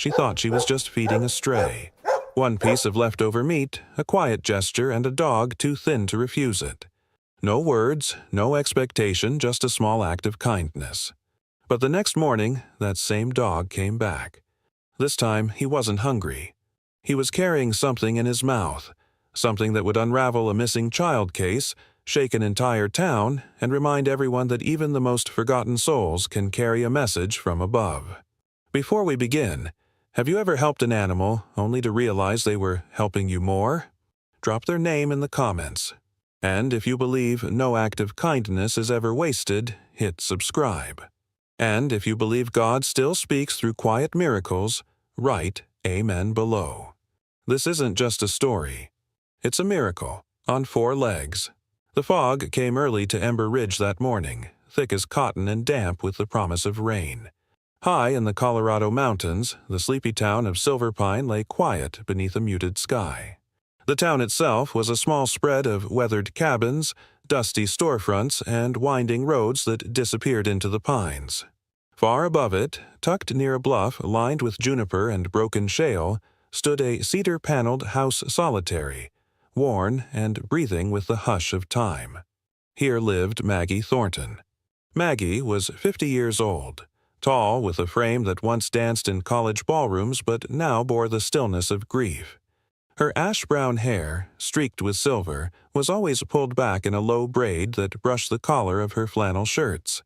She thought she was just feeding a stray. One piece of leftover meat, a quiet gesture, and a dog too thin to refuse it. No words, no expectation, just a small act of kindness. But the next morning, that same dog came back. This time, he wasn't hungry. He was carrying something in his mouth, something that would unravel a missing child case, shake an entire town, and remind everyone that even the most forgotten souls can carry a message from above. Before we begin, have you ever helped an animal only to realize they were helping you more? Drop their name in the comments. And if you believe no act of kindness is ever wasted, hit subscribe. And if you believe God still speaks through quiet miracles, write Amen below. This isn't just a story. It's a miracle, on 4 legs. The fog came early to Ember Ridge that morning, thick as cotton and damp with the promise of rain. High in the Colorado mountains, the sleepy town of Silver Pine lay quiet beneath a muted sky. The town itself was a small spread of weathered cabins, dusty storefronts, and winding roads that disappeared into the pines. Far above it, tucked near a bluff lined with juniper and broken shale, stood a cedar-paneled house solitary, worn and breathing with the hush of time. Here lived Maggie Thornton. Maggie was 50 years old, tall with a frame that once danced in college ballrooms but now bore the stillness of grief. Her ash-brown hair, streaked with silver, was always pulled back in a low braid that brushed the collar of her flannel shirts.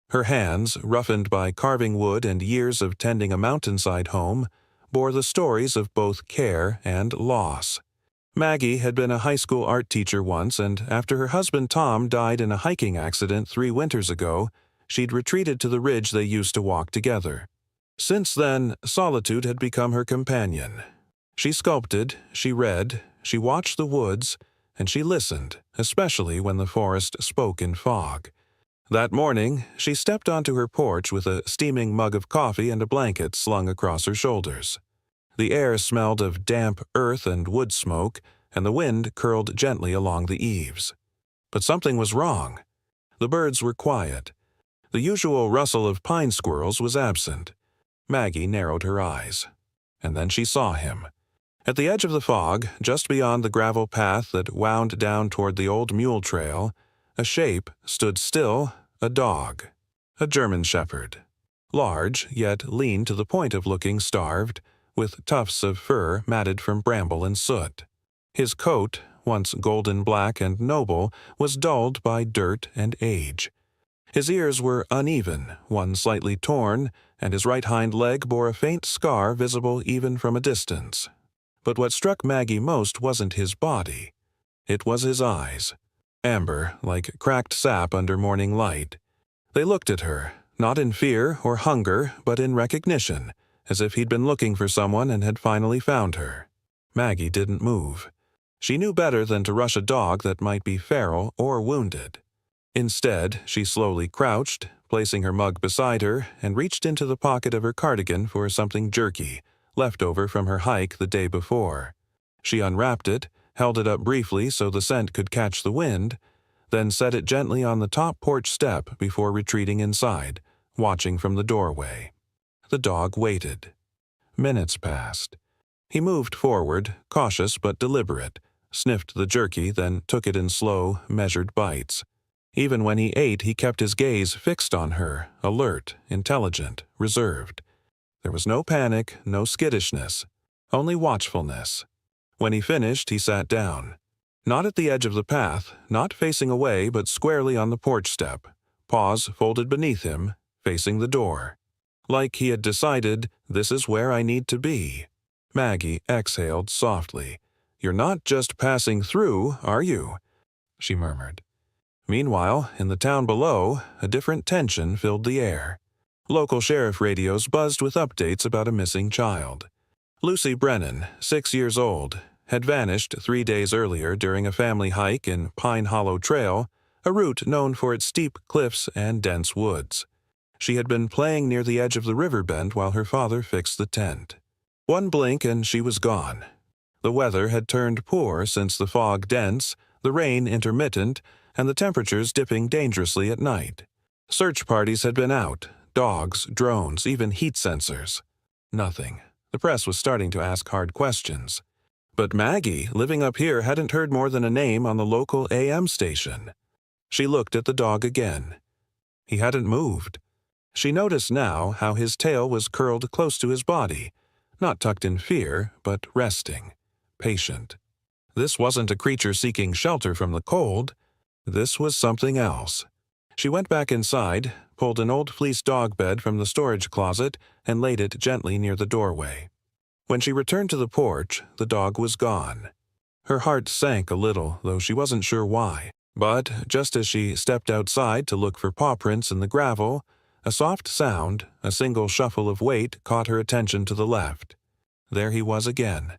Her hands, roughened by carving wood and years of tending a mountainside home, bore the stories of both care and loss. Maggie had been a high school art teacher once, and after her husband Tom died in a hiking accident 3 winters ago, she'd retreated to the ridge they used to walk together. Since then, solitude had become her companion. She sculpted, she read, she watched the woods, and she listened, especially when the forest spoke in fog. That morning, she stepped onto her porch with a steaming mug of coffee and a blanket slung across her shoulders. The air smelled of damp earth and wood smoke, and the wind curled gently along the eaves. But something was wrong. The birds were quiet. The usual rustle of pine squirrels was absent. Maggie narrowed her eyes. And then she saw him. At the edge of the fog, just beyond the gravel path that wound down toward the old mule trail, a shape stood still, a dog. A German shepherd. Large, yet lean to the point of looking starved, with tufts of fur matted from bramble and soot. His coat, once golden black and noble, was dulled by dirt and age. His ears were uneven, one slightly torn, and his right hind leg bore a faint scar visible even from a distance. But what struck Maggie most wasn't his body. It was his eyes, amber like cracked sap under morning light. They looked at her, not in fear or hunger, but in recognition, as if he'd been looking for someone and had finally found her. Maggie didn't move. She knew better than to rush a dog that might be feral or wounded. Instead, she slowly crouched, placing her mug beside her, and reached into the pocket of her cardigan for something jerky, left over from her hike the day before. She unwrapped it, held it up briefly so the scent could catch the wind, then set it gently on the top porch step before retreating inside, watching from the doorway. The dog waited. Minutes passed. He moved forward, cautious but deliberate, sniffed the jerky, then took it in slow, measured bites. Even when he ate, he kept his gaze fixed on her, alert, intelligent, reserved. There was no panic, no skittishness, only watchfulness. When he finished, he sat down. Not at the edge of the path, not facing away, but squarely on the porch step, paws folded beneath him, facing the door. Like he had decided, this is where I need to be. Maggie exhaled softly. "You're not just passing through, are you?" she murmured. Meanwhile, in the town below, a different tension filled the air. Local sheriff radios buzzed with updates about a missing child. Lucy Brennan, 6 years old, had vanished 3 days earlier during a family hike in Pine Hollow Trail, a route known for its steep cliffs and dense woods. She had been playing near the edge of the river bend while her father fixed the tent. One blink and she was gone. The weather had turned poor since the fog dense, the rain intermittent, and the temperatures dipping dangerously at night. Search parties had been out, dogs, drones, even heat sensors. Nothing. The press was starting to ask hard questions. But Maggie, living up here, hadn't heard more than a name on the local AM station. She looked at the dog again. He hadn't moved. She noticed now how his tail was curled close to his body, not tucked in fear, but resting, patient. This wasn't a creature seeking shelter from the cold. This was something else. She went back inside, pulled an old fleece dog bed from the storage closet, and laid it gently near the doorway. When she returned to the porch, the dog was gone. Her heart sank a little, though she wasn't sure why. But just as she stepped outside to look for paw prints in the gravel, a soft sound, a single shuffle of weight, caught her attention to the left. There he was again.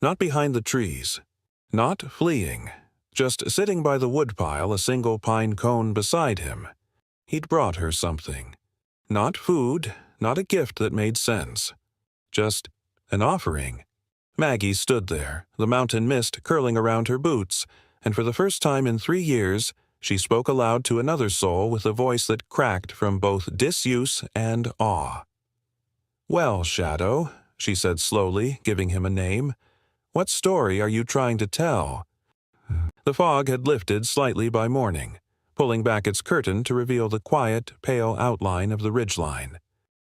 Not behind the trees. Not fleeing. Just sitting by the woodpile, a single pine cone beside him. He'd brought her something. Not food, not a gift that made sense. Just an offering. Maggie stood there, the mountain mist curling around her boots, and for the first time in 3 years, she spoke aloud to another soul with a voice that cracked from both disuse and awe. "Well, Shadow," she said slowly, giving him a name, "what story are you trying to tell?" The fog had lifted slightly by morning, pulling back its curtain to reveal the quiet, pale outline of the ridgeline.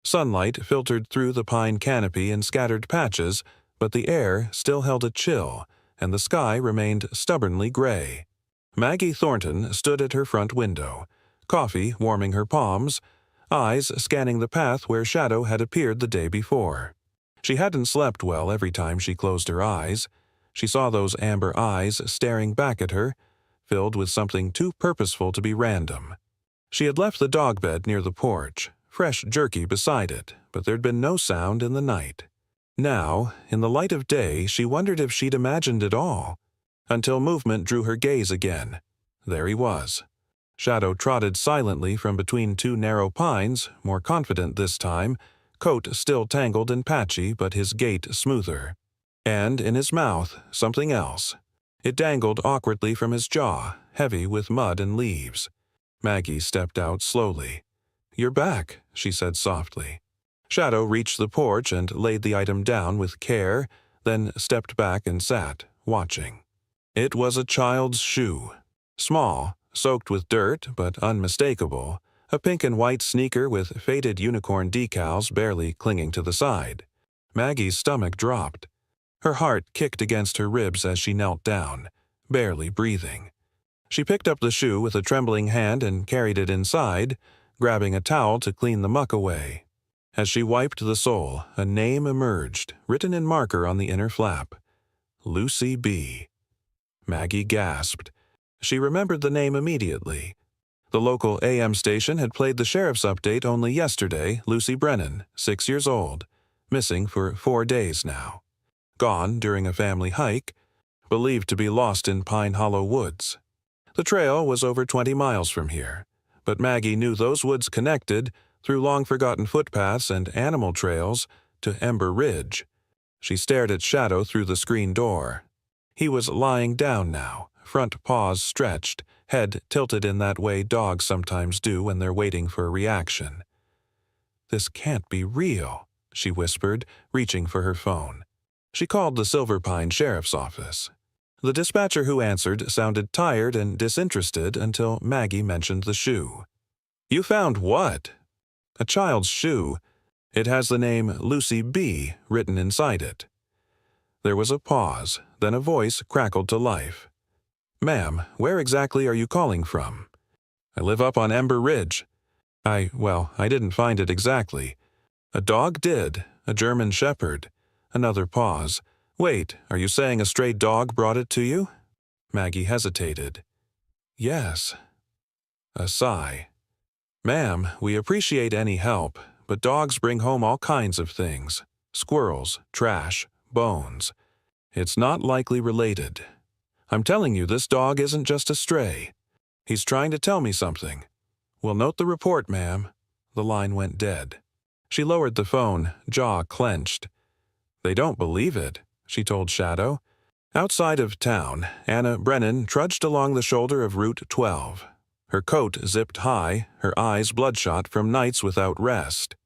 Sunlight filtered through the pine canopy in scattered patches, but the air still held a chill, and the sky remained stubbornly gray. Maggie Thornton stood at her front window, coffee warming her palms, eyes scanning the path where Shadow had appeared the day before. She hadn't slept well every time she closed her eyes. She saw those amber eyes staring back at her, filled with something too purposeful to be random. She had left the dog bed near the porch, fresh jerky beside it, but there'd been no sound in the night. Now, in the light of day, she wondered if she'd imagined it all, until movement drew her gaze again. There he was. Shadow trotted silently from between 2 narrow pines, more confident this time, coat still tangled and patchy, but his gait smoother. And in his mouth, something else. It dangled awkwardly from his jaw, heavy with mud and leaves. Maggie stepped out slowly. "You're back," she said softly. Shadow reached the porch and laid the item down with care, then stepped back and sat, watching. It was a child's shoe. Small, soaked with dirt, but unmistakable, a pink and white sneaker with faded unicorn decals barely clinging to the side. Maggie's stomach dropped. Her heart kicked against her ribs as she knelt down, barely breathing. She picked up the shoe with a trembling hand and carried it inside, grabbing a towel to clean the muck away. As she wiped the sole, a name emerged, written in marker on the inner flap. Lucy B. Maggie gasped. She remembered the name immediately. The local AM station had played the sheriff's update only yesterday. Lucy Brennan, 6 years old, missing for 4 days now. Gone during a family hike, believed to be lost in Pine Hollow Woods. The trail was over 20 miles from here, but Maggie knew those woods connected, through long-forgotten footpaths and animal trails, to Ember Ridge. She stared at Shadow through the screen door. He was lying down now, front paws stretched, head tilted in that way dogs sometimes do when they're waiting for a reaction. "This can't be real," she whispered, reaching for her phone. She called the Silver Pine Sheriff's Office. The dispatcher who answered sounded tired and disinterested until Maggie mentioned the shoe. "You found what?" "A child's shoe. It has the name Lucy B. written inside it." There was a pause, then a voice crackled to life. "Ma'am, where exactly are you calling from?" "I live up on Ember Ridge. I didn't find it exactly. A dog did, a German shepherd." Another pause. "Wait, are you saying a stray dog brought it to you?" Maggie hesitated. "Yes." A sigh. "Ma'am, we appreciate any help, but dogs bring home all kinds of things. Squirrels, trash, bones. It's not likely related. I'm telling you, this dog isn't just a stray. He's trying to tell me something. We'll note the report, ma'am." The line went dead. She lowered the phone, jaw clenched. "They don't believe it," she told Shadow. Outside of town, Anna Brennan trudged along the shoulder of Route 12. Her coat zipped high, her eyes bloodshot from nights without rest.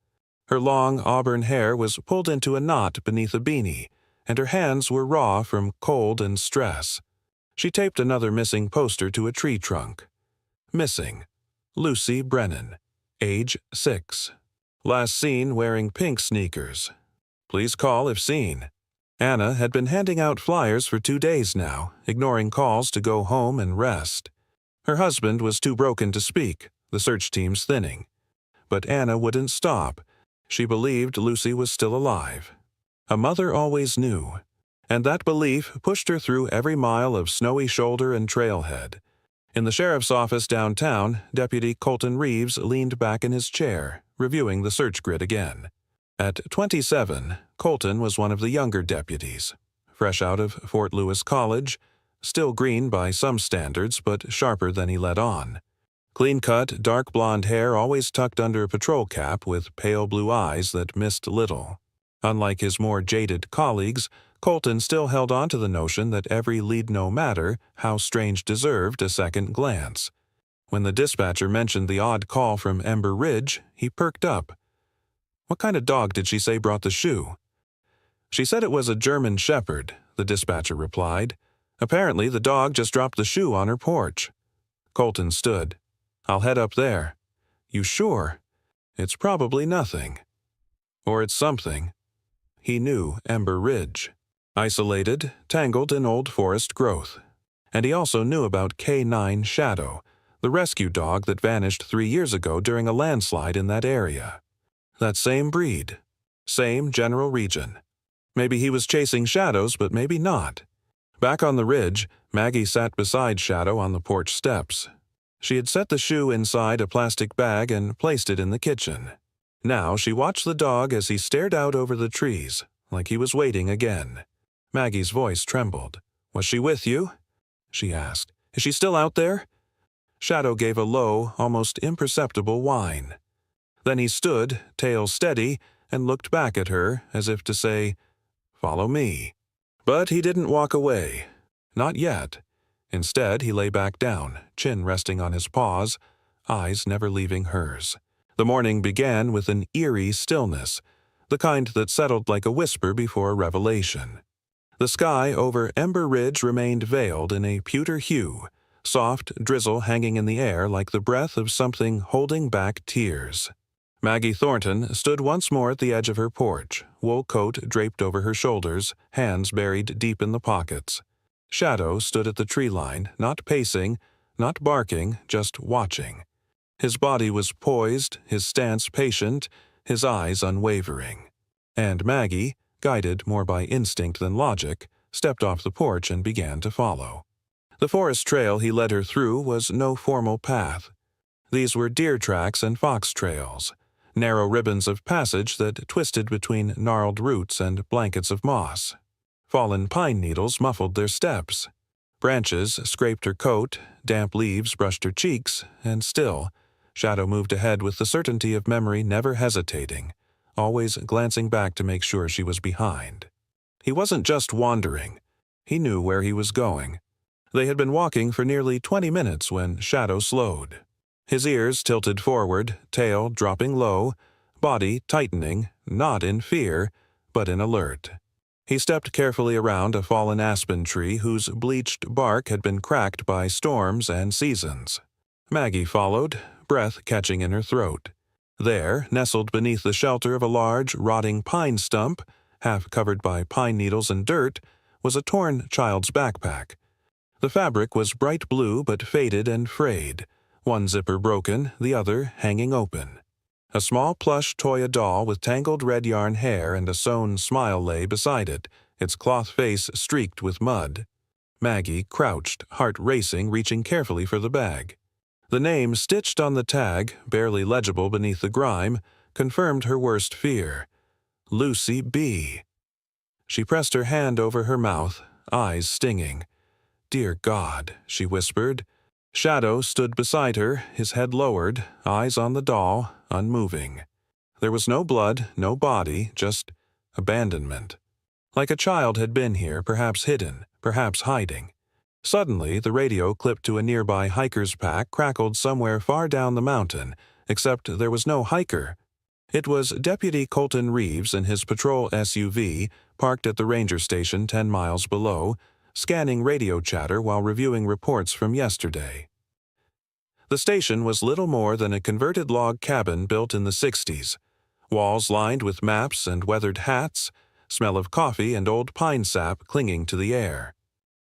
Her long auburn hair was pulled into a knot beneath a beanie, and her hands were raw from cold and stress. She taped another missing poster to a tree trunk. Missing. Lucy Brennan. Age 6. Last seen wearing pink sneakers. Please call if seen. Anna had been handing out flyers for 2 days now, ignoring calls to go home and rest. Her husband was too broken to speak, the search teams thinning. But Anna wouldn't stop. She believed Lucy was still alive. A mother always knew, and that belief pushed her through every mile of snowy shoulder and trailhead. In the sheriff's office downtown, Deputy Colton Reeves leaned back in his chair, reviewing the search grid again. At 27, Colton was one of the younger deputies, fresh out of Fort Lewis College, still green by some standards but sharper than he let on. Clean-cut, dark blonde hair always tucked under a patrol cap with pale blue eyes that missed little. Unlike his more jaded colleagues, Colton still held on to the notion that every lead, no matter how strange, deserved a second glance. When the dispatcher mentioned the odd call from Ember Ridge, he perked up. "What kind of dog did she say brought the shoe?" "She said it was a German shepherd," the dispatcher replied. "Apparently the dog just dropped the shoe on her porch." Colton stood. "I'll head up there." "You sure?" "It's probably nothing." Or it's something. He knew Ember Ridge. Isolated, tangled in old forest growth. And he also knew about K9 Shadow, the rescue dog that vanished 3 years ago during a landslide in that area. That same breed. Same general region. Maybe he was chasing shadows, but maybe not. Back on the ridge, Maggie sat beside Shadow on the porch steps. She had set the shoe inside a plastic bag and placed it in the kitchen. Now she watched the dog as he stared out over the trees, like he was waiting again. Maggie's voice trembled. "Was she with you?" she asked. "Is she still out there?" Shadow gave a low, almost imperceptible whine. Then he stood, tail steady, and looked back at her as if to say, "Follow me." But he didn't walk away. Not yet. Instead, he lay back down, chin resting on his paws, eyes never leaving hers. The morning began with an eerie stillness, the kind that settled like a whisper before a revelation. The sky over Ember Ridge remained veiled in a pewter hue, soft drizzle hanging in the air like the breath of something holding back tears. Maggie Thornton stood once more at the edge of her porch, wool coat draped over her shoulders, hands buried deep in the pockets. Shadow stood at the tree line, not pacing, not barking, just watching. His body was poised, his stance patient, his eyes unwavering. And Maggie, guided more by instinct than logic, stepped off the porch and began to follow. The forest trail he led her through was no formal path. These were deer tracks and fox trails, narrow ribbons of passage that twisted between gnarled roots and blankets of moss. Fallen pine needles muffled their steps. Branches scraped her coat, damp leaves brushed her cheeks, and still, Shadow moved ahead with the certainty of memory never hesitating, always glancing back to make sure she was behind. He wasn't just wandering. He knew where he was going. They had been walking for nearly 20 minutes when Shadow slowed. His ears tilted forward, tail dropping low, body tightening, not in fear, but in alert. He stepped carefully around a fallen aspen tree whose bleached bark had been cracked by storms and seasons. Maggie followed, breath catching in her throat. There, nestled beneath the shelter of a large, rotting pine stump, half covered by pine needles and dirt, was a torn child's backpack. The fabric was bright blue but faded and frayed, one zipper broken, the other hanging open. A small plush Toya doll with tangled red yarn hair and a sewn smile lay beside it, its cloth face streaked with mud. Maggie crouched, heart racing, reaching carefully for the bag. The name stitched on the tag, barely legible beneath the grime, confirmed her worst fear. Lucy B. She pressed her hand over her mouth, eyes stinging. "Dear God," she whispered. Shadow stood beside her, his head lowered, eyes on the doll, unmoving. There was no blood, no body, just abandonment. Like a child had been here, perhaps hidden, perhaps hiding. Suddenly, the radio clipped to a nearby hiker's pack crackled somewhere far down the mountain, except there was no hiker. It was Deputy Colton Reeves in his patrol SUV, parked at the ranger station 10 miles below, scanning radio chatter while reviewing reports from yesterday. The station was little more than a converted log cabin built in the 60s, walls lined with maps and weathered hats, smell of coffee and old pine sap clinging to the air.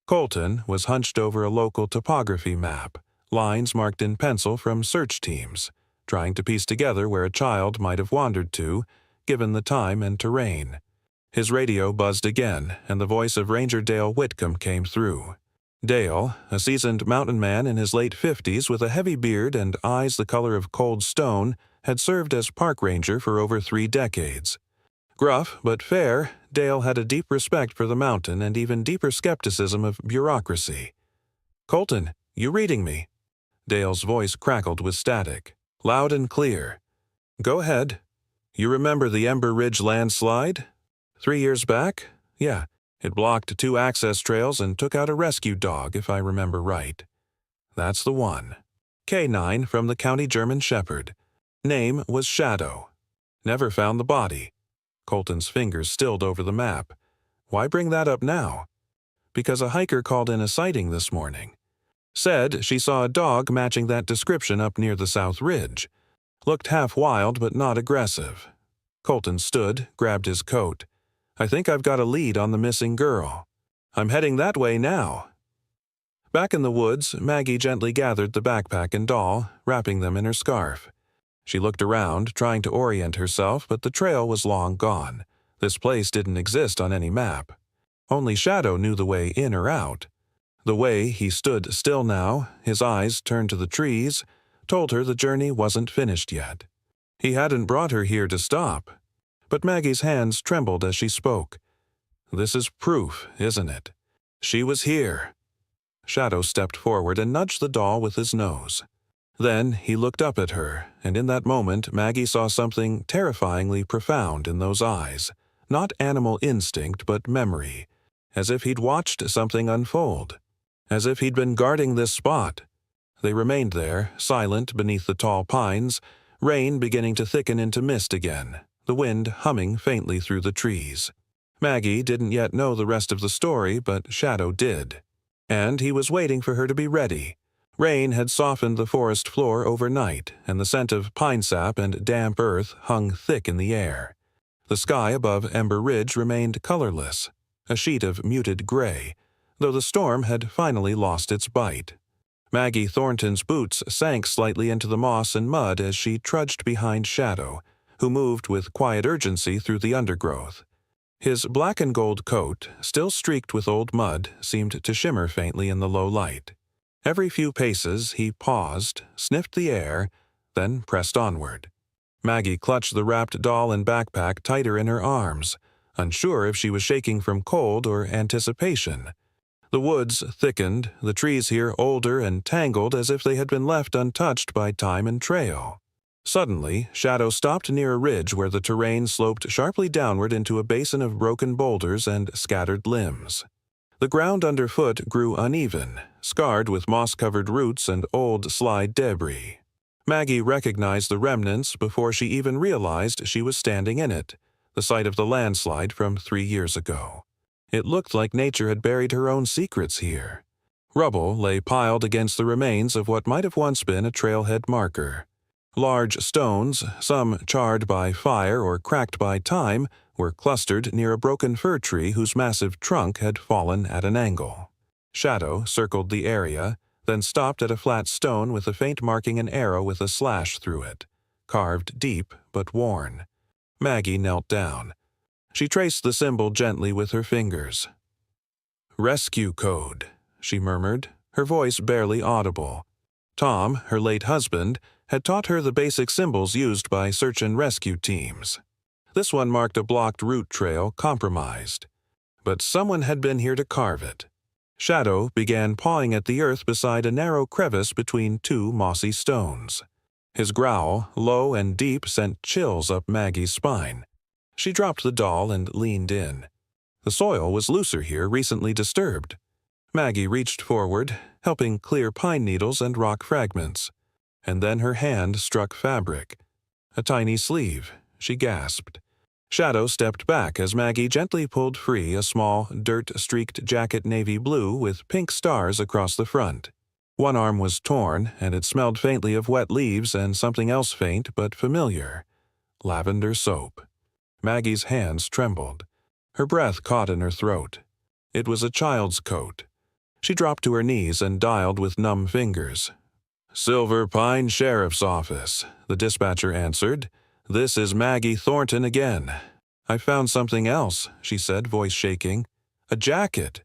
Colton was hunched over a local topography map, lines marked in pencil from search teams, trying to piece together where a child might have wandered to, given the time and terrain. His radio buzzed again, and the voice of Ranger Dale Whitcomb came through. Dale, a seasoned mountain man in his late 50s with a heavy beard and eyes the color of cold stone, had served as park ranger for over 3 decades. Gruff but fair, Dale had a deep respect for the mountain and even deeper skepticism of bureaucracy. "Colton, you reading me?" Dale's voice crackled with static. "Loud and clear." "Go ahead. You remember the Ember Ridge landslide? 3 years back? Yeah, it blocked 2 access trails and took out a rescue dog, if I remember right." "That's the one." K9 from the county German Shepherd. Name was Shadow. "Never found the body." Colton's fingers stilled over the map. "Why bring that up now?" "Because a hiker called in a sighting this morning. Said she saw a dog matching that description up near the South Ridge. Looked half wild but not aggressive." Colton stood, grabbed his coat. "I think I've got a lead on the missing girl. I'm heading that way now." Back in the woods, Maggie gently gathered the backpack and doll, wrapping them in her scarf. She looked around, trying to orient herself, but the trail was long gone. This place didn't exist on any map. Only Shadow knew the way in or out. The way he stood still now, his eyes turned to the trees, told her the journey wasn't finished yet. He hadn't brought her here to stop. But Maggie's hands trembled as she spoke. "This is proof, isn't it? She was here." Shadow stepped forward and nudged the doll with his nose. Then he looked up at her, and in that moment Maggie saw something terrifyingly profound in those eyes. Not animal instinct, but memory. As if he'd watched something unfold. As if he'd been guarding this spot. They remained there, silent beneath the tall pines, rain beginning to thicken into mist again, the wind humming faintly through the trees. Maggie didn't yet know the rest of the story, but Shadow did. And he was waiting for her to be ready. Rain had softened the forest floor overnight, and the scent of pine sap and damp earth hung thick in the air. The sky above Ember Ridge remained colorless, a sheet of muted gray, though the storm had finally lost its bite. Maggie Thornton's boots sank slightly into the moss and mud as she trudged behind Shadow, who moved with quiet urgency through the undergrowth. His black and gold coat, still streaked with old mud, seemed to shimmer faintly in the low light. Every few paces he paused, sniffed the air, then pressed onward. Maggie clutched the wrapped doll and backpack tighter in her arms, unsure if she was shaking from cold or anticipation. The woods thickened, the trees here older and tangled as if they had been left untouched by time and trail. Suddenly, Shadow stopped near a ridge where the terrain sloped sharply downward into a basin of broken boulders and scattered limbs. The ground underfoot grew uneven, scarred with moss-covered roots and old slide debris. Maggie recognized the remnants before she even realized she was standing in it, the site of the landslide from 3 years ago. It looked like nature had buried her own secrets here. Rubble lay piled against the remains of what might have once been a trailhead marker. Large stones, some charred by fire or cracked by time, were clustered near a broken fir tree whose massive trunk had fallen at an angle. Shadow circled the area, then stopped at a flat stone with a faint marking an arrow with a slash through it, carved deep but worn. Maggie knelt down. She traced the symbol gently with her fingers. "Rescue code," she murmured, her voice barely audible. Tom, her late husband, had taught her the basic symbols used by search and rescue teams. This one marked a blocked route trail compromised. But someone had been here to carve it. Shadow began pawing at the earth beside a narrow crevice between 2 mossy stones. His growl, low and deep, sent chills up Maggie's spine. She dropped the doll and leaned in. The soil was looser here, recently disturbed. Maggie reached forward, helping clear pine needles and rock fragments. And then her hand struck fabric. A tiny sleeve, she gasped. Shadow stepped back as Maggie gently pulled free a small, dirt-streaked jacket navy blue with pink stars across the front. One arm was torn, and it smelled faintly of wet leaves and something else faint but familiar. Lavender soap. Maggie's hands trembled. Her breath caught in her throat. It was a child's coat. She dropped to her knees and dialed with numb fingers. "Silver Pine Sheriff's Office," the dispatcher answered. "This is Maggie Thornton again." "I found something else," she said, voice shaking. "A jacket,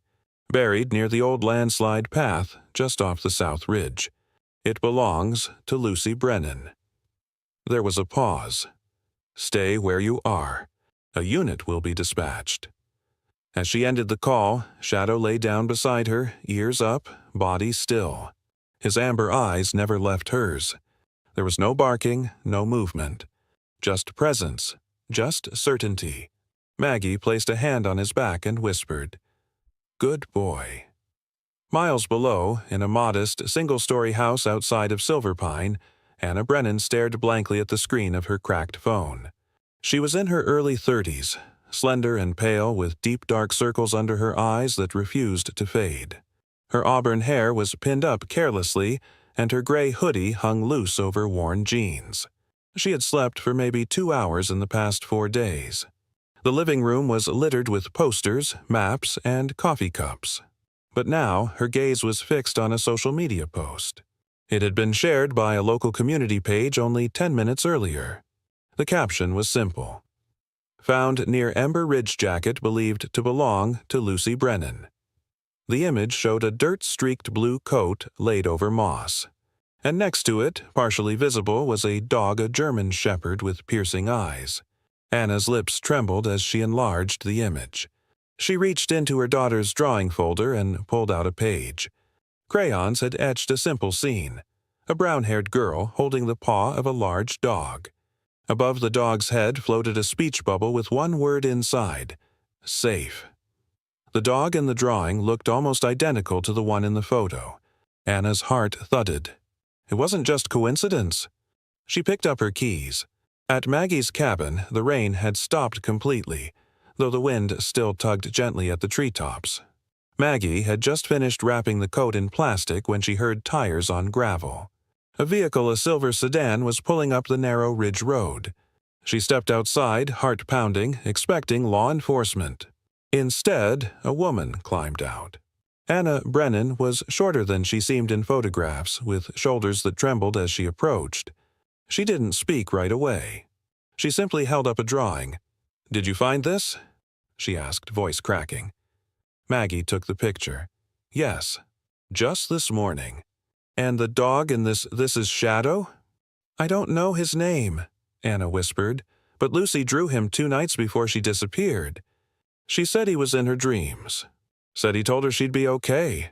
buried near the old landslide path just off the South Ridge. It belongs to Lucy Brennan." There was a pause. "Stay where you are. A unit will be dispatched." As she ended the call, Shadow lay down beside her, ears up, body still. His amber eyes never left hers. There was no barking, no movement. Just presence, just certainty. Maggie placed a hand on his back and whispered, "Good boy." Miles below, in a modest, single-story house outside of Silver Pine, Anna Brennan stared blankly at the screen of her cracked phone. She was in her early 30s, slender and pale with deep dark circles under her eyes that refused to fade. Her auburn hair was pinned up carelessly, and her gray hoodie hung loose over worn jeans. She had slept for maybe 2 hours in the past 4 days. The living room was littered with posters, maps, and coffee cups. But now her gaze was fixed on a social media post. It had been shared by a local community page only 10 minutes earlier. The caption was simple. "Found near Ember Ridge jacket believed to belong to Lucy Brennan." The image showed a dirt-streaked blue coat laid over moss. And next to it, partially visible, was a German shepherd with piercing eyes. Anna's lips trembled as she enlarged the image. She reached into her daughter's drawing folder and pulled out a page. Crayons had etched a simple scene: a brown-haired girl holding the paw of a large dog. Above the dog's head floated a speech bubble with one word inside: safe. The dog in the drawing looked almost identical to the one in the photo. Anna's heart thudded. It wasn't just coincidence. She picked up her keys. At Maggie's cabin, the rain had stopped completely, though the wind still tugged gently at the treetops. Maggie had just finished wrapping the coat in plastic when she heard tires on gravel. A vehicle, a silver sedan, was pulling up the narrow ridge road. She stepped outside, heart pounding, expecting law enforcement. Instead, a woman climbed out. Anna Brennan was shorter than she seemed in photographs, with shoulders that trembled as she approached. She didn't speak right away. She simply held up a drawing. "Did you find this?" she asked, voice cracking. Maggie took the picture. "Yes, just this morning." "And the dog in this is Shadow?" "I don't know his name," Anna whispered, "but Lucy drew him 2 nights before she disappeared. She said he was in her dreams. Said he told her she'd be okay."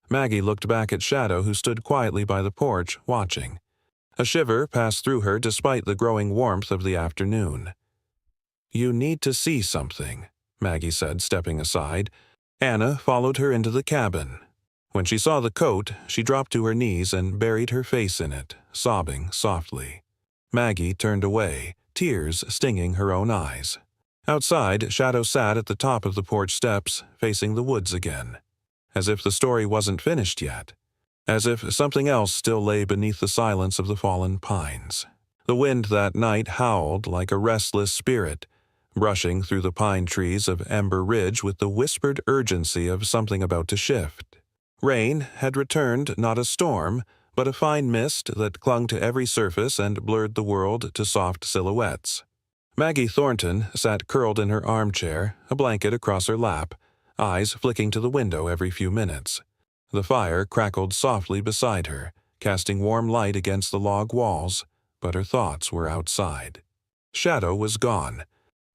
Maggie looked back at Shadow, who stood quietly by the porch, watching. A shiver passed through her despite the growing warmth of the afternoon. "You need to see something," Maggie said, stepping aside. Anna followed her into the cabin. When she saw the coat, she dropped to her knees and buried her face in it, sobbing softly. Maggie turned away, tears stinging her own eyes. Outside, Shadow sat at the top of the porch steps, facing the woods again. As if the story wasn't finished yet. As if something else still lay beneath the silence of the fallen pines. The wind that night howled like a restless spirit, brushing through the pine trees of Ember Ridge with the whispered urgency of something about to shift. Rain had returned, not a storm, but a fine mist that clung to every surface and blurred the world to soft silhouettes. Maggie Thornton sat curled in her armchair, a blanket across her lap, eyes flicking to the window every few minutes. The fire crackled softly beside her, casting warm light against the log walls, but her thoughts were outside. Shadow was gone.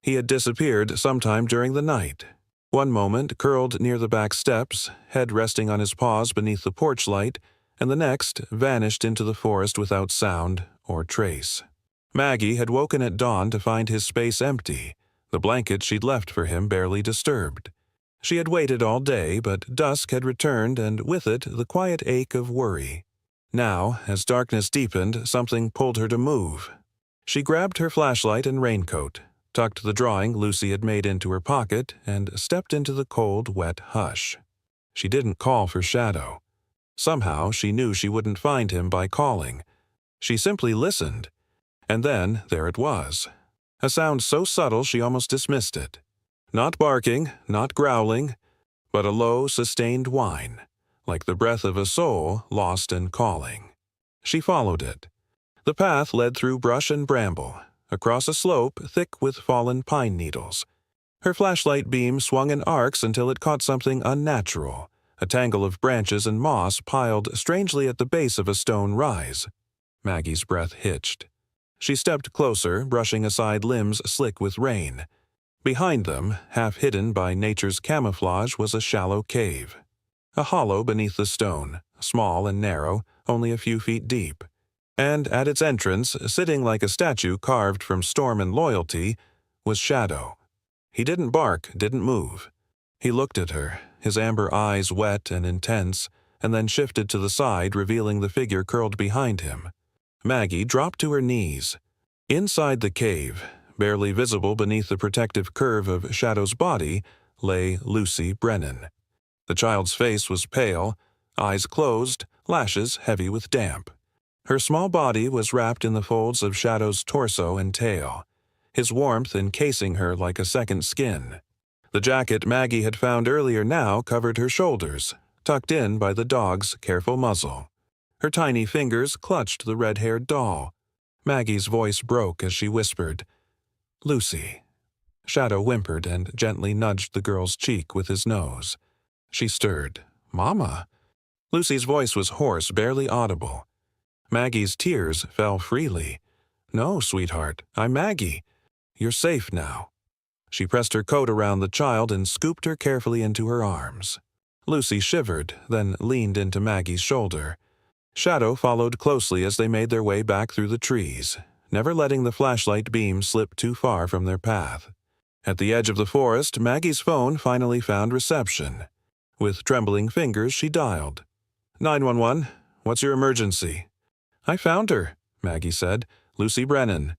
He had disappeared sometime during the night. One moment curled near the back steps, head resting on his paws beneath the porch light, and the next vanished into the forest without sound or trace. Maggie had woken at dawn to find his space empty, the blanket she'd left for him barely disturbed. She had waited all day, but dusk had returned, and with it the quiet ache of worry. Now, as darkness deepened, something pulled her to move. She grabbed her flashlight and raincoat, tucked the drawing Lucy had made into her pocket, and stepped into the cold, wet hush. She didn't call for Shadow. Somehow she knew she wouldn't find him by calling. She simply listened. And then there it was. A sound so subtle she almost dismissed it. Not barking, not growling, but a low, sustained whine, like the breath of a soul lost in calling. She followed it. The path led through brush and bramble, across a slope thick with fallen pine needles. Her flashlight beam swung in arcs until it caught something unnatural, a tangle of branches and moss piled strangely at the base of a stone rise. Maggie's breath hitched. She stepped closer, brushing aside limbs slick with rain. Behind them, half hidden by nature's camouflage, was a shallow cave. A hollow beneath the stone, small and narrow, only a few feet deep. And at its entrance, sitting like a statue carved from storm and loyalty, was Shadow. He didn't bark, didn't move. He looked at her, his amber eyes wet and intense, and then shifted to the side, revealing the figure curled behind him. Maggie dropped to her knees. Inside the cave, barely visible beneath the protective curve of Shadow's body, lay Lucy Brennan. The child's face was pale, eyes closed, lashes heavy with damp. Her small body was wrapped in the folds of Shadow's torso and tail, his warmth encasing her like a second skin. The jacket Maggie had found earlier now covered her shoulders, tucked in by the dog's careful muzzle. Her tiny fingers clutched the red-haired doll. Maggie's voice broke as she whispered, "Lucy." Shadow whimpered and gently nudged the girl's cheek with his nose. She stirred. "Mama." Lucy's voice was hoarse, barely audible. Maggie's tears fell freely. "No, sweetheart, I'm Maggie. You're safe now." She pressed her coat around the child and scooped her carefully into her arms. Lucy shivered, then leaned into Maggie's shoulder. Shadow followed closely as they made their way back through the trees, never letting the flashlight beam slip too far from their path. At the edge of the forest, Maggie's phone finally found reception. With trembling fingers, she dialed. 911, what's your emergency? "I found her," Maggie said. "Lucy Brennan.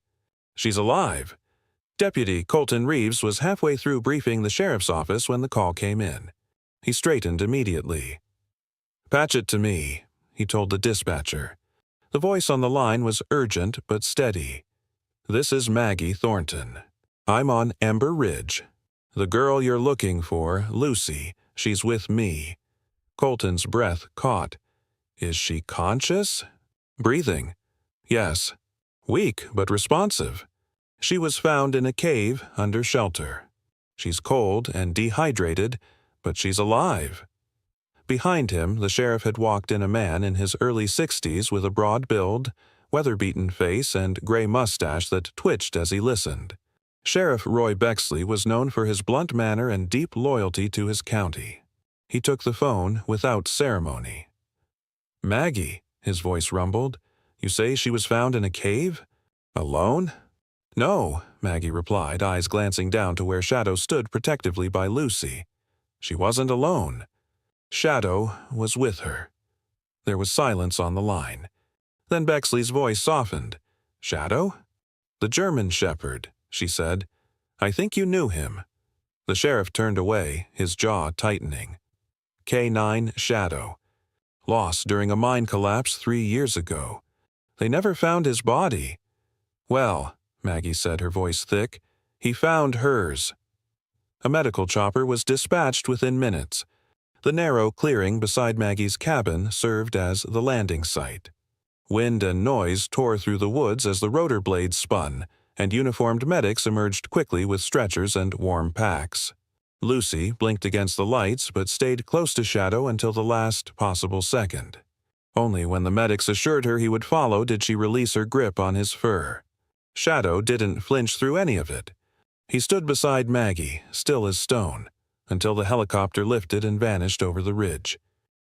She's alive." Deputy Colton Reeves was halfway through briefing the sheriff's office when the call came in. He straightened immediately. "Patch it to me," he told the dispatcher. The voice on the line was urgent but steady. "This is Maggie Thornton. I'm on Ember Ridge. The girl you're looking for, Lucy, she's with me." Colton's breath caught. "Is she conscious?" "Breathing." "Yes. Weak but responsive. She was found in a cave under shelter. She's cold and dehydrated, but she's alive." Behind him, the sheriff had walked in a man in his early 60s with a broad build, weather-beaten face, and gray mustache that twitched as he listened. Sheriff Roy Bexley was known for his blunt manner and deep loyalty to his county. He took the phone without ceremony. "Maggie," his voice rumbled, "you say she was found in a cave? Alone?" "No," Maggie replied, eyes glancing down to where Shadow stood protectively by Lucy. "She wasn't alone. Shadow was with her." There was silence on the line. Then Bexley's voice softened. "Shadow?" "The German shepherd," she said. "I think you knew him." The sheriff turned away, his jaw tightening. K9 Shadow. Lost during a mine collapse 3 years ago. They never found his body. "Well," Maggie said, her voice thick, "he found hers." A medical chopper was dispatched within minutes. The narrow clearing beside Maggie's cabin served as the landing site. Wind and noise tore through the woods as the rotor blades spun, and uniformed medics emerged quickly with stretchers and warm packs. Lucy blinked against the lights but stayed close to Shadow until the last possible second. Only when the medics assured her he would follow did she release her grip on his fur. Shadow didn't flinch through any of it. He stood beside Maggie, still as stone, until the helicopter lifted and vanished over the ridge.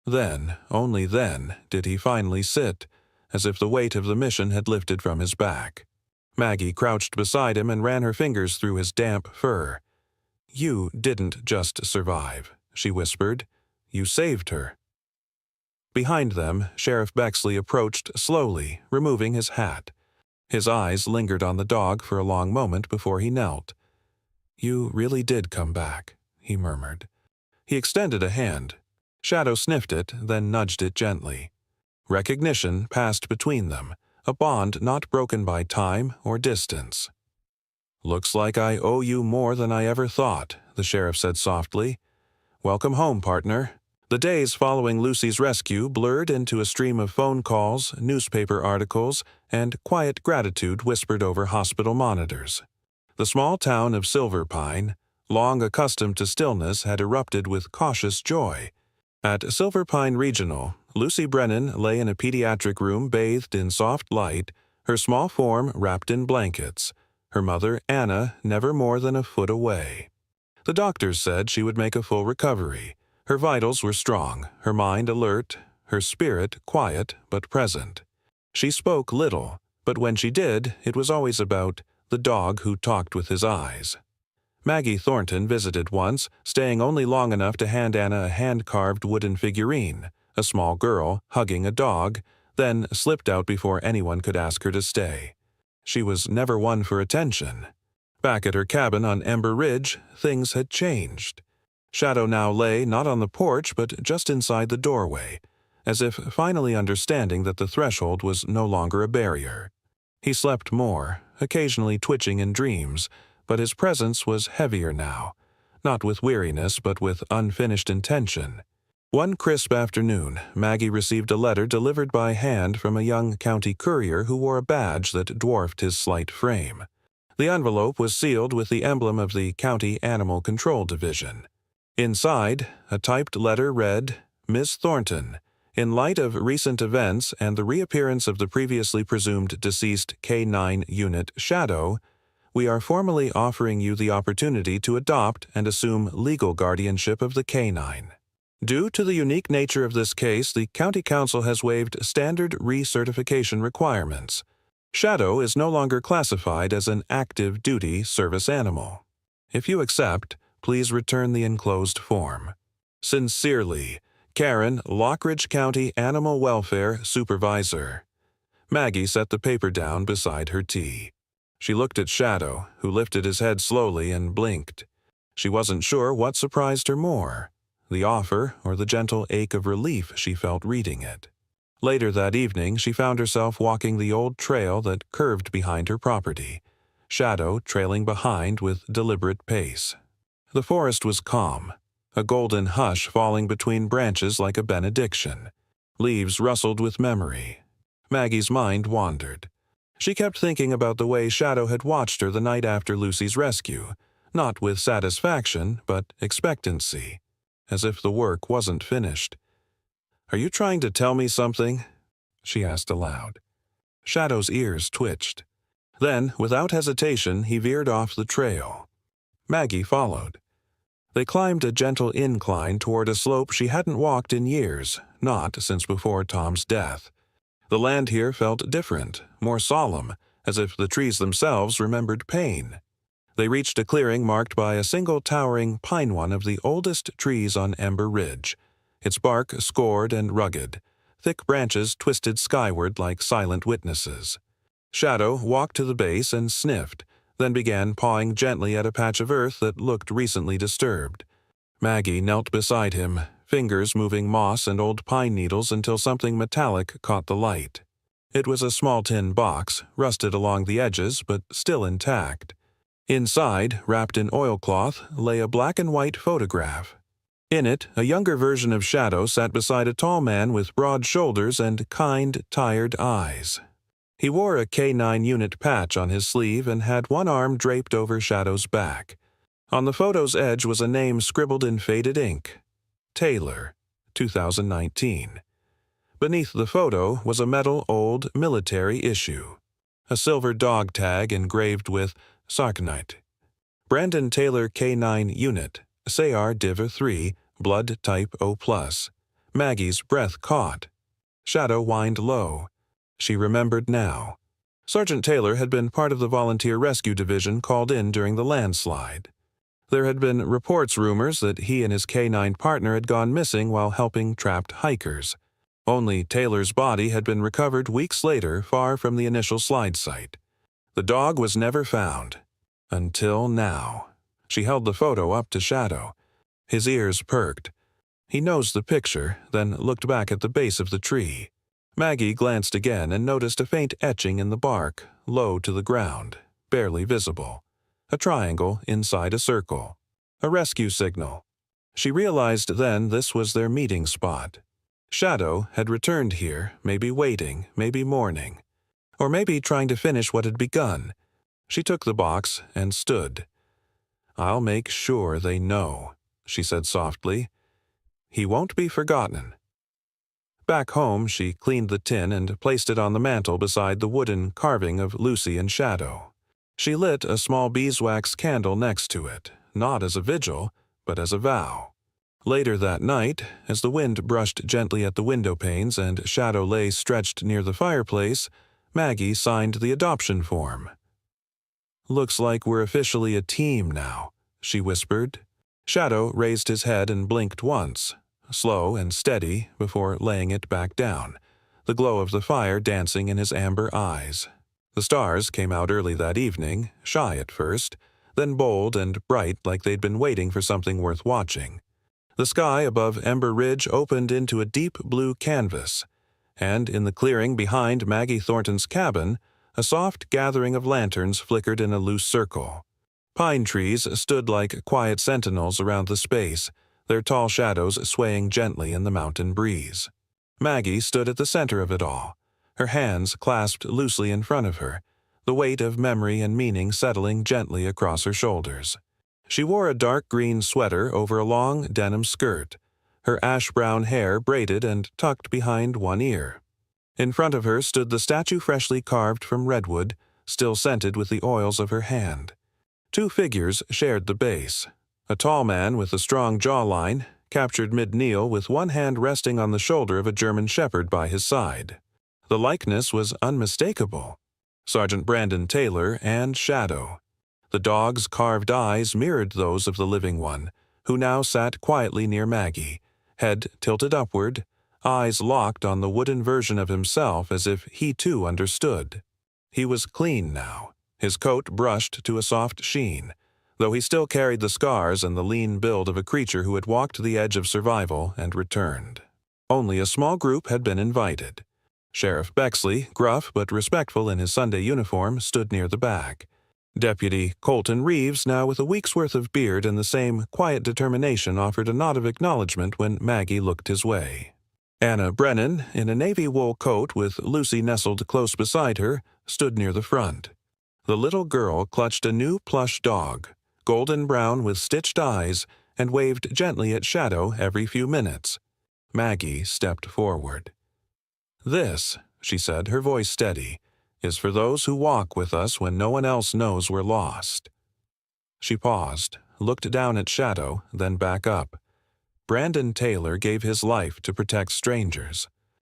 Then, only then, did he finally sit, as if the weight of the mission had lifted from his back. Maggie crouched beside him and ran her fingers through his damp fur. "You didn't just survive," she whispered. "You saved her." Behind them, Sheriff Bexley approached slowly, removing his hat. His eyes lingered on the dog for a long moment before he knelt. "You really did come back," he murmured. He extended a hand. Shadow sniffed it, then nudged it gently. Recognition passed between them, a bond not broken by time or distance. "Looks like I owe you more than I ever thought," the sheriff said softly. "Welcome home, partner." The days following Lucy's rescue blurred into a stream of phone calls, newspaper articles, and quiet gratitude whispered over hospital monitors. The small town of Silver Pine, long accustomed to stillness, had erupted with cautious joy. At Silver Pine Regional, Lucy Brennan lay in a pediatric room bathed in soft light, her small form wrapped in blankets, her mother, Anna, never more than a foot away. The doctors said she would make a full recovery. Her vitals were strong, her mind alert, her spirit quiet but present. She spoke little, but when she did, it was always about the dog who talked with his eyes. Maggie Thornton visited once, staying only long enough to hand Anna a hand-carved wooden figurine, a small girl hugging a dog, then slipped out before anyone could ask her to stay. She was never one for attention. Back at her cabin on Ember Ridge, things had changed. Shadow now lay not on the porch but just inside the doorway, as if finally understanding that the threshold was no longer a barrier. He slept more, occasionally twitching in dreams, but his presence was heavier now, not with weariness but with unfinished intention. One crisp afternoon, Maggie received a letter delivered by hand from a young county courier who wore a badge that dwarfed his slight frame. The envelope was sealed with the emblem of the County Animal Control Division. Inside, a typed letter read, "Miss Thornton, in light of recent events and the reappearance of the previously presumed deceased K9 unit Shadow, we are formally offering you the opportunity to adopt and assume legal guardianship of the K9. Due to the unique nature of this case, the County Council has waived standard recertification requirements. Shadow is no longer classified as an active duty service animal. If you accept, please return the enclosed form. Sincerely, Karen, Lockridge County Animal Welfare Supervisor." Maggie set the paper down beside her tea. She looked at Shadow, who lifted his head slowly and blinked. She wasn't sure what surprised her more, the offer or the gentle ache of relief she felt reading it. Later that evening, she found herself walking the old trail that curved behind her property, Shadow trailing behind with deliberate pace. The forest was calm, a golden hush falling between branches like a benediction. Leaves rustled with memory. Maggie's mind wandered. She kept thinking about the way Shadow had watched her the night after Lucy's rescue, not with satisfaction, but expectancy, as if the work wasn't finished. "Are you trying to tell me something?" she asked aloud. Shadow's ears twitched. Then, without hesitation, he veered off the trail. Maggie followed. They climbed a gentle incline toward a slope she hadn't walked in years, not since before Tom's death. The land here felt different, more solemn, as if the trees themselves remembered pain. They reached a clearing marked by a single towering pine, one of the oldest trees on Ember Ridge, its bark scored and rugged, thick branches twisted skyward like silent witnesses. Shadow walked to the base and sniffed, then began pawing gently at a patch of earth that looked recently disturbed. Maggie knelt beside him, fingers moving moss and old pine needles until something metallic caught the light. It was a small tin box, rusted along the edges but still intact. Inside, wrapped in oilcloth, lay a black and white photograph. In it, a younger version of Shadow sat beside a tall man with broad shoulders and kind, tired eyes. He wore a K9 unit patch on his sleeve and had one arm draped over Shadow's back. On the photo's edge was a name scribbled in faded ink. Taylor, 2019. Beneath the photo was a metal old military issue, a silver dog tag engraved with Sarkanite. Brandon Taylor K9 Unit, Sayar Diver 3, Blood Type O+. Maggie's breath caught. Shadow whined low. She remembered now. Sergeant Taylor had been part of the volunteer rescue division called in during the landslide. There had been rumors that he and his K9 partner had gone missing while helping trapped hikers. Only Taylor's body had been recovered weeks later, far from the initial slide site. The dog was never found. Until now. She held the photo up to Shadow. His ears perked. He nosed the picture, then looked back at the base of the tree. Maggie glanced again and noticed a faint etching in the bark, low to the ground, barely visible. A triangle inside a circle. A rescue signal. She realized then this was their meeting spot. Shadow had returned here, maybe waiting, maybe mourning, or maybe trying to finish what had begun. She took the box and stood. "I'll make sure they know," she said softly. "He won't be forgotten." Back home, she cleaned the tin and placed it on the mantel beside the wooden carving of Lucy and Shadow. She lit a small beeswax candle next to it, not as a vigil, but as a vow. Later that night, as the wind brushed gently at the window panes and Shadow lay stretched near the fireplace, Maggie signed the adoption form. "Looks like we're officially a team now," she whispered. Shadow raised his head and blinked once, slow and steady, before laying it back down, the glow of the fire dancing in his amber eyes. The stars came out early that evening, shy at first, then bold and bright like they'd been waiting for something worth watching. The sky above Ember Ridge opened into a deep blue canvas, and in the clearing behind Maggie Thornton's cabin, a soft gathering of lanterns flickered in a loose circle. Pine trees stood like quiet sentinels around the space, their tall shadows swaying gently in the mountain breeze. Maggie stood at the center of it all, her hands clasped loosely in front of her, the weight of memory and meaning settling gently across her shoulders. She wore a dark green sweater over a long denim skirt, her ash-brown hair braided and tucked behind one ear. In front of her stood the statue freshly carved from redwood, still scented with the oils of her hand. Two figures shared the base. A tall man with a strong jawline, captured mid-kneel with one hand resting on the shoulder of a German shepherd by his side. The likeness was unmistakable. Sergeant Brandon Taylor and Shadow. The dog's carved eyes mirrored those of the living one, who now sat quietly near Maggie, head tilted upward, eyes locked on the wooden version of himself as if he too understood. He was clean now, his coat brushed to a soft sheen, though he still carried the scars and the lean build of a creature who had walked the edge of survival and returned. Only a small group had been invited. Sheriff Bexley, gruff but respectful in his Sunday uniform, stood near the back. Deputy Colton Reeves, now with a week's worth of beard and the same quiet determination, offered a nod of acknowledgement when Maggie looked his way. Anna Brennan, in a navy wool coat with Lucy nestled close beside her, stood near the front. The little girl clutched a new plush dog, golden brown with stitched eyes, and waved gently at Shadow every few minutes. Maggie stepped forward. "This," she said, her voice steady, "is for those who walk with us when no one else knows we're lost." She paused, looked down at Shadow, then back up. Brandon Taylor gave his life to protect strangers.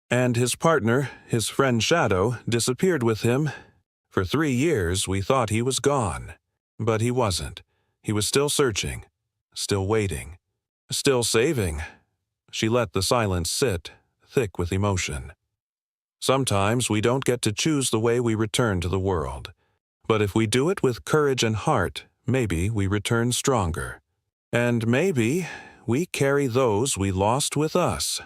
And his partner, his friend Shadow, disappeared with him. For 3 years we thought he was gone. But he wasn't. He was still searching, still waiting, still saving. She let the silence sit, thick with emotion. Sometimes we don't get to choose the way we return to the world. But if we do it with courage and heart, maybe we return stronger. And maybe we carry those we lost with us.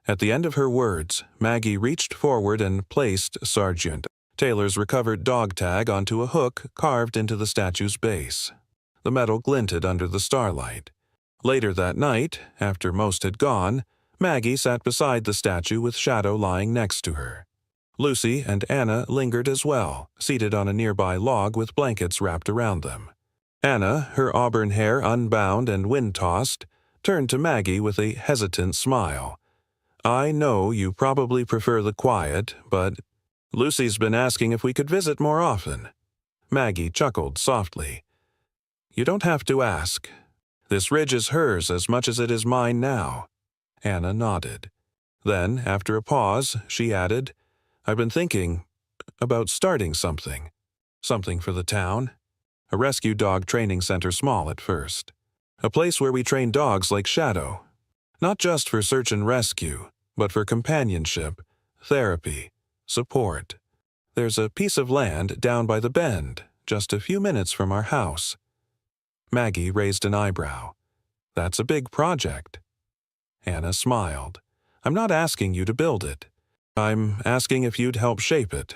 At the end of her words, Maggie reached forward and placed Sergeant Taylor's recovered dog tag onto a hook carved into the statue's base. The metal glinted under the starlight. Later that night, after most had gone, Maggie sat beside the statue with Shadow lying next to her. Lucy and Anna lingered as well, seated on a nearby log with blankets wrapped around them. Anna, her auburn hair unbound and wind-tossed, turned to Maggie with a hesitant smile. "I know you probably prefer the quiet, but Lucy's been asking if we could visit more often." Maggie chuckled softly. "You don't have to ask. This ridge is hers as much as it is mine now." Anna nodded. Then, after a pause, she added, "I've been thinking about starting something. Something for the town. A rescue dog training center, small at first. A place where we train dogs like Shadow. Not just for search and rescue, but for companionship, therapy, support. There's a piece of land down by the bend, just a few minutes from our house. Maggie raised an eyebrow. That's a big project. Anna smiled. I'm not asking you to build it. I'm asking if you'd help shape it.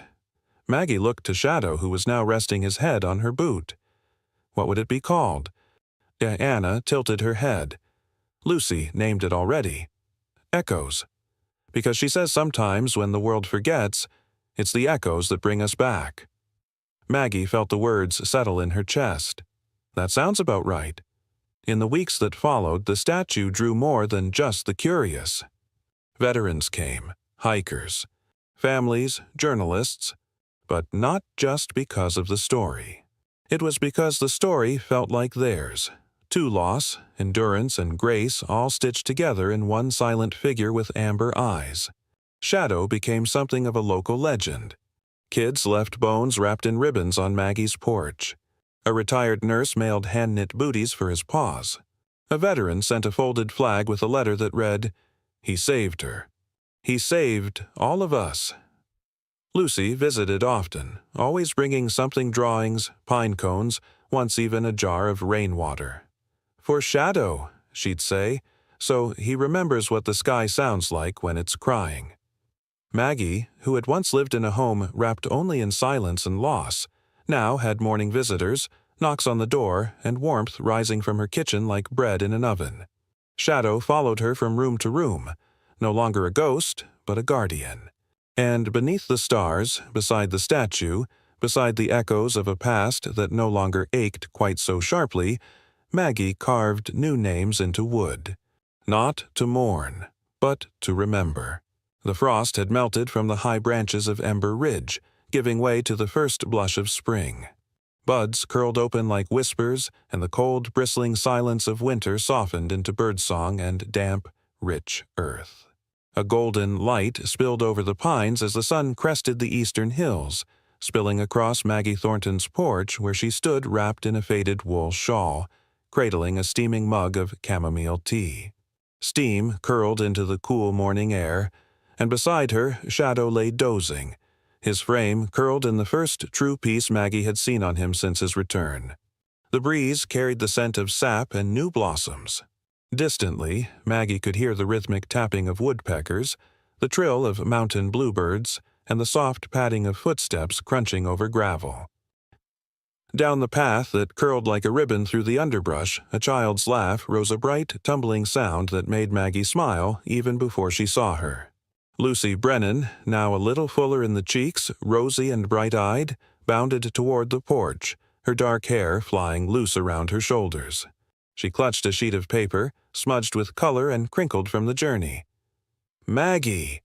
Maggie looked to Shadow, who was now resting his head on her boot. What would it be called? Anna tilted her head. Lucy named it already. Echoes. Because she says sometimes when the world forgets, it's the echoes that bring us back. Maggie felt the words settle in her chest. That sounds about right. In the weeks that followed, the statue drew more than just the curious. Veterans came, hikers, families, journalists, but not just because of the story. It was because the story felt like theirs. Two loss, endurance, and grace all stitched together in one silent figure with amber eyes. Shadow became something of a local legend. Kids left bones wrapped in ribbons on Maggie's porch. A retired nurse mailed hand-knit booties for his paws. A veteran sent a folded flag with a letter that read, "He saved her. He saved all of us." Lucy visited often, always bringing something: drawings, pine cones, once even a jar of rainwater. "For Shadow," she'd say, "so he remembers what the sky sounds like when it's crying." Maggie, who had once lived in a home wrapped only in silence and loss, now had morning visitors, knocks on the door, and warmth rising from her kitchen like bread in an oven. Shadow followed her from room to room, no longer a ghost, but a guardian. And beneath the stars, beside the statue, beside the echoes of a past that no longer ached quite so sharply, Maggie carved new names into wood. Not to mourn, but to remember. The frost had melted from the high branches of Ember Ridge, giving way to the first blush of spring. Buds curled open like whispers, and the cold, bristling silence of winter softened into birdsong and damp, rich earth. A golden light spilled over the pines as the sun crested the eastern hills, spilling across Maggie Thornton's porch where she stood wrapped in a faded wool shawl, cradling a steaming mug of chamomile tea. Steam curled into the cool morning air, and beside her Shadow lay dozing, his frame curled in the first true peace Maggie had seen on him since his return. The breeze carried the scent of sap and new blossoms. Distantly, Maggie could hear the rhythmic tapping of woodpeckers, the trill of mountain bluebirds, and the soft padding of footsteps crunching over gravel. Down the path that curled like a ribbon through the underbrush, a child's laugh rose, a bright, tumbling sound that made Maggie smile even before she saw her. Lucy Brennan, now a little fuller in the cheeks, rosy and bright-eyed, bounded toward the porch, her dark hair flying loose around her shoulders. She clutched a sheet of paper, smudged with color and crinkled from the journey. "Maggie!"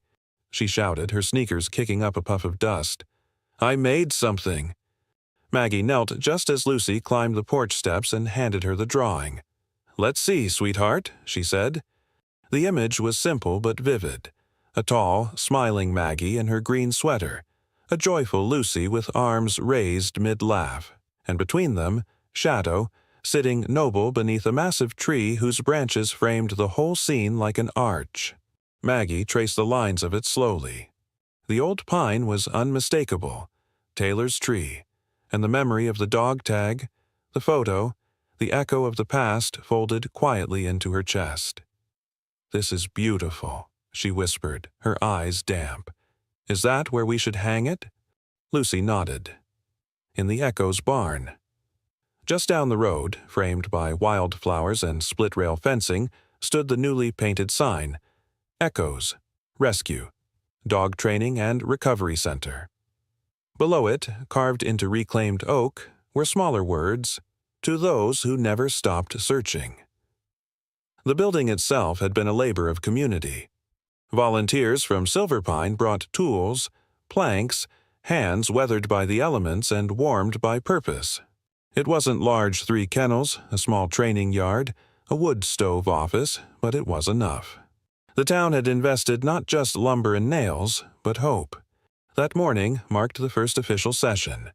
she shouted, her sneakers kicking up a puff of dust. "I made something." Maggie knelt just as Lucy climbed the porch steps and handed her the drawing. "Let's see, sweetheart," she said. The image was simple but vivid. A tall, smiling Maggie in her green sweater, a joyful Lucy with arms raised mid-laugh, and between them, Shadow, sitting noble beneath a massive tree whose branches framed the whole scene like an arch. Maggie traced the lines of it slowly. The old pine was unmistakable, Taylor's tree, and the memory of the dog tag, the photo, the echo of the past folded quietly into her chest. "This is beautiful," she whispered, her eyes damp. "Is that where we should hang it?" Lucy nodded. "In the Echo's barn." Just down the road, framed by wildflowers and split-rail fencing, stood the newly painted sign, Echoes, Rescue, Dog Training and Recovery Center. Below it, carved into reclaimed oak, were smaller words, To those who never stopped searching. The building itself had been a labor of community. Volunteers from Silverpine brought tools, planks, hands weathered by the elements and warmed by purpose. It wasn't large 3 kennels, a small training yard, a wood stove office, but it was enough. The town had invested not just lumber and nails, but hope. That morning marked the first official session.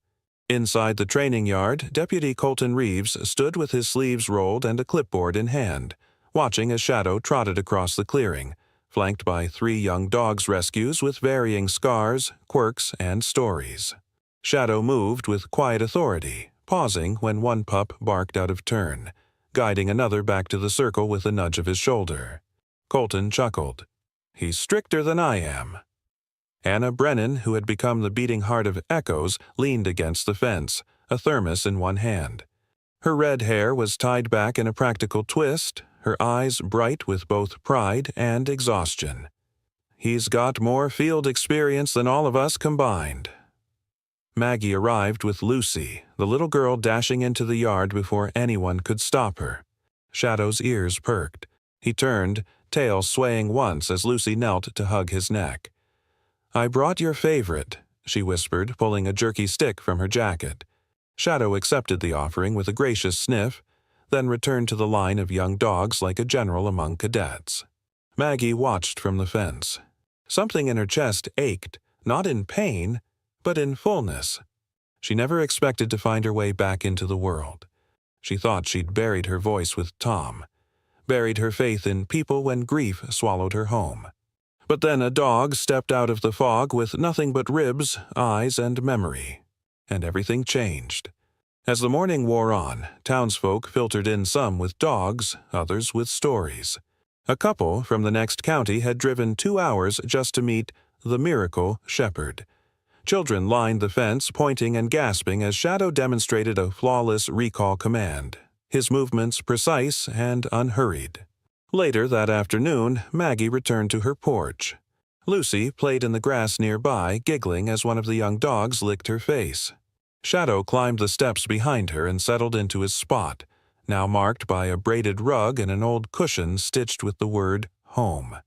Inside the training yard, Deputy Colton Reeves stood with his sleeves rolled and a clipboard in hand, watching as Shadow trotted across the clearing, flanked by 3 young dogs' rescues with varying scars, quirks, and stories. Shadow moved with quiet authority, pausing when one pup barked out of turn, guiding another back to the circle with a nudge of his shoulder. Colton chuckled. "He's stricter than I am." Anna Brennan, who had become the beating heart of Echoes, leaned against the fence, a thermos in one hand. Her red hair was tied back in a practical twist, her eyes bright with both pride and exhaustion. "He's got more field experience than all of us combined." Maggie arrived with Lucy, the little girl dashing into the yard before anyone could stop her. Shadow's ears perked. He turned, tail swaying once as Lucy knelt to hug his neck. "I brought your favorite," she whispered, pulling a jerky stick from her jacket. Shadow accepted the offering with a gracious sniff, then returned to the line of young dogs like a general among cadets. Maggie watched from the fence. Something in her chest ached, not in pain, but in fullness. She never expected to find her way back into the world. She thought she'd buried her voice with Tom, buried her faith in people when grief swallowed her home. But then a dog stepped out of the fog with nothing but ribs, eyes, and memory, and everything changed. As the morning wore on, townsfolk filtered in, some with dogs, others with stories. A couple from the next county had driven 2 hours just to meet the miracle shepherd. Children lined the fence, pointing and gasping as Shadow demonstrated a flawless recall command, his movements precise and unhurried. Later that afternoon, Maggie returned to her porch. Lucy played in the grass nearby, giggling as one of the young dogs licked her face. Shadow climbed the steps behind her and settled into his spot, now marked by a braided rug and an old cushion stitched with the word home.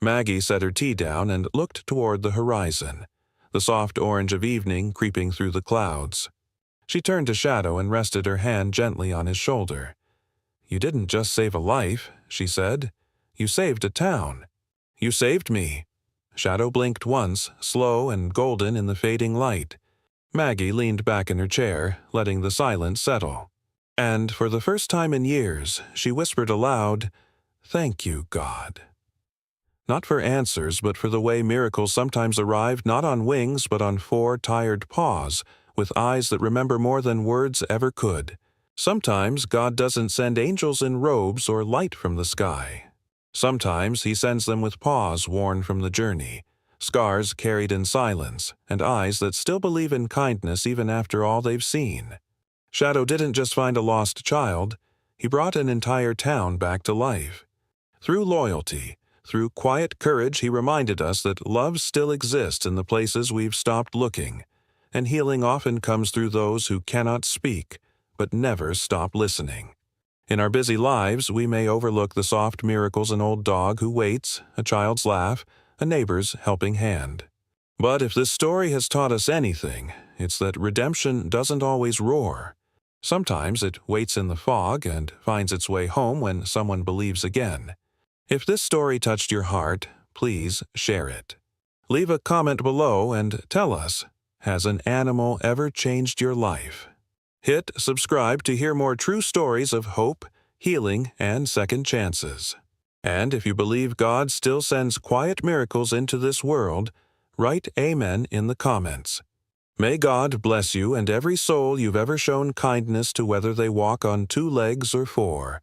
Maggie set her tea down and looked toward the horizon, the soft orange of evening creeping through the clouds. She turned to Shadow and rested her hand gently on his shoulder. "You didn't just save a life," she said. "You saved a town. You saved me." Shadow blinked once, slow and golden in the fading light. Maggie leaned back in her chair, letting the silence settle. And for the first time in years, she whispered aloud, "Thank you, God." Not for answers, but for the way miracles sometimes arrive not on wings but on 4 tired paws, with eyes that remember more than words ever could. Sometimes God doesn't send angels in robes or light from the sky. Sometimes He sends them with paws worn from the journey, scars carried in silence, and eyes that still believe in kindness even after all they've seen. Shadow didn't just find a lost child, he brought an entire town back to life. Through loyalty, through quiet courage, he reminded us that love still exists in the places we've stopped looking, and healing often comes through those who cannot speak, but never stop listening. In our busy lives, we may overlook the soft miracles: an old dog who waits, a child's laugh, a neighbor's helping hand. But if this story has taught us anything, it's that redemption doesn't always roar. Sometimes it waits in the fog and finds its way home when someone believes again. If this story touched your heart, please share it. Leave a comment below and tell us, has an animal ever changed your life? Hit subscribe to hear more true stories of hope, healing, and second chances. And if you believe God still sends quiet miracles into this world, write Amen in the comments. May God bless you and every soul you've ever shown kindness to, whether they walk on 2 legs or 4.